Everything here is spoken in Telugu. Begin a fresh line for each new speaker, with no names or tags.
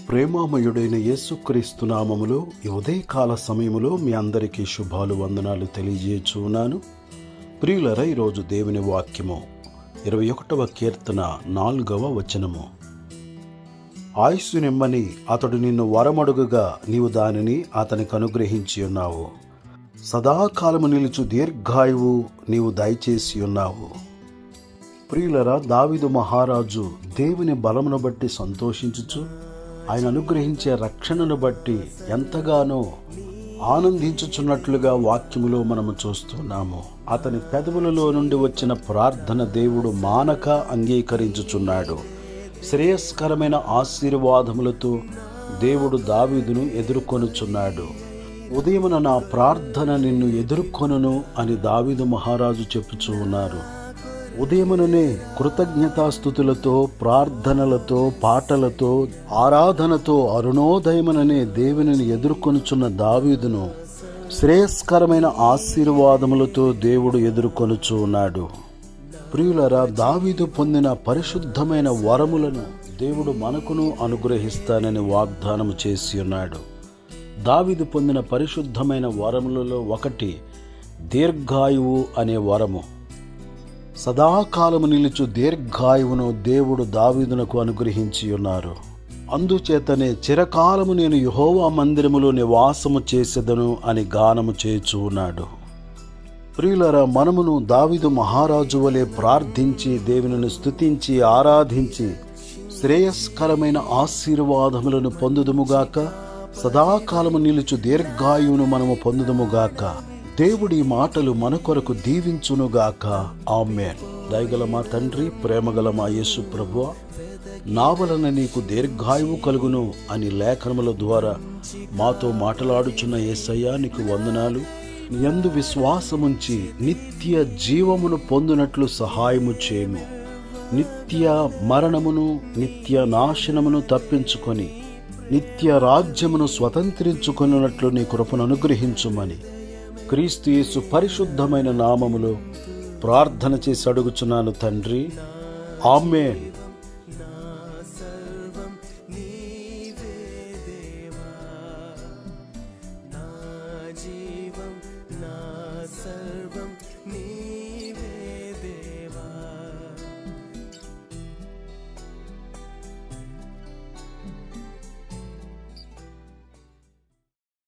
ప్రేమామయుడైన యేసుక్రీస్తు నామములో ఈ ఉదయకాల సమయములో మీ అందరికీ శుభాలు వందనాలు తెలియజేయుచున్నాను. ప్రియులరా, ఈరోజు దేవుని వాక్యము 21వ కీర్తన 4వ వచనము. ఆయుస్సు నిమ్మని అతడు నిన్ను వరమడుగుగా నీవు దానిని అతనికి అనుగ్రహించి ఉన్నావు. సదాకాలము నిలుచు దీర్ఘాయువు నీవు దయచేసి ఉన్నావు. ప్రియులరా, దావీదు మహారాజు దేవుని బలమును బట్టి సంతోషించుచు ఆయన అనుగ్రహించే రక్షణను బట్టి ఎంతగానో ఆనందించుచున్నట్లుగా వాక్యములో మనము చూస్తున్నాము. అతని పెదవులలో నుండి వచ్చిన ప్రార్థన దేవుడు మానక అంగీకరించుచున్నాడు. శ్రేయస్కరమైన ఆశీర్వాదములతో దేవుడు దావీదును ఎదుర్కొనుచున్నాడు. ఉదయమున నా ప్రార్థన నిన్ను ఎదుర్కొనును అని దావీదు మహారాజు చెప్పుచూ ఉన్నారు. ఉదయముననే కృతజ్ఞతాస్తుతులతో, ప్రార్థనలతో, పాటలతో, ఆరాధనతో అరుణోదయముననే దేవునిని ఎదుర్కొనుచున్న దావీదును శ్రేయస్కరమైన ఆశీర్వాదములతో దేవుడు ఎదుర్కొనుచు ఉన్నాడు. ప్రియులరా, దావీదు పొందిన పరిశుద్ధమైన వరములను దేవుడు మనకును అనుగ్రహిస్తానని వాగ్దానము చేసి ఉన్నాడు. దావీదు పొందిన పరిశుద్ధమైన వరములలో ఒకటి దీర్ఘాయువు అనే వరము. సదాకాలము నిలుచు దీర్ఘాయువును దేవుడు దావీదునకు అనుగ్రహించి ఉన్నారు. అందుచేతనే చిరకాలము నేను యెహోవా మందిరములో నివాసము చేసేదను అని గానము చేయుచు ఉన్నాడు. ప్రియులరా, మనమును దావీదు మహారాజు వలె ప్రార్థించి దేవునిని స్తుతించి ఆరాధించి శ్రేయస్కరమైన ఆశీర్వాదములను పొందుదుముగాక. సదాకాలము నిలుచు దీర్ఘాయువును మనము పొందుదుముగాక. దేవుడి మాటలు మన కొరకు దీవించునుగాక. ఆమేన్. దయగల మా తండ్రి, ప్రేమగల మా యేసు ప్రభువా, నా వలన నీకు దీర్ఘాయువు కలుగును అని లేఖనముల ద్వారా మాతో మాట్లాడుచున్న యేసయ్యా, నీకు వందనాలు. యందు విశ్వాసముంచి నిత్య జీవమును పొందునట్లు సహాయము చేయము. నిత్య మరణమును, నిత్య నాశనమును తప్పించుకొని నిత్య రాజ్యమును స్వతంత్రించుకొనున్నట్లు నీ కృపను అనుగ్రహించుమని క్రీస్తు యేసు పరిశుద్ధమైన నామములో ప్రార్థన చేసి అడుగుచున్నాను తండ్రి. ఆమేన్.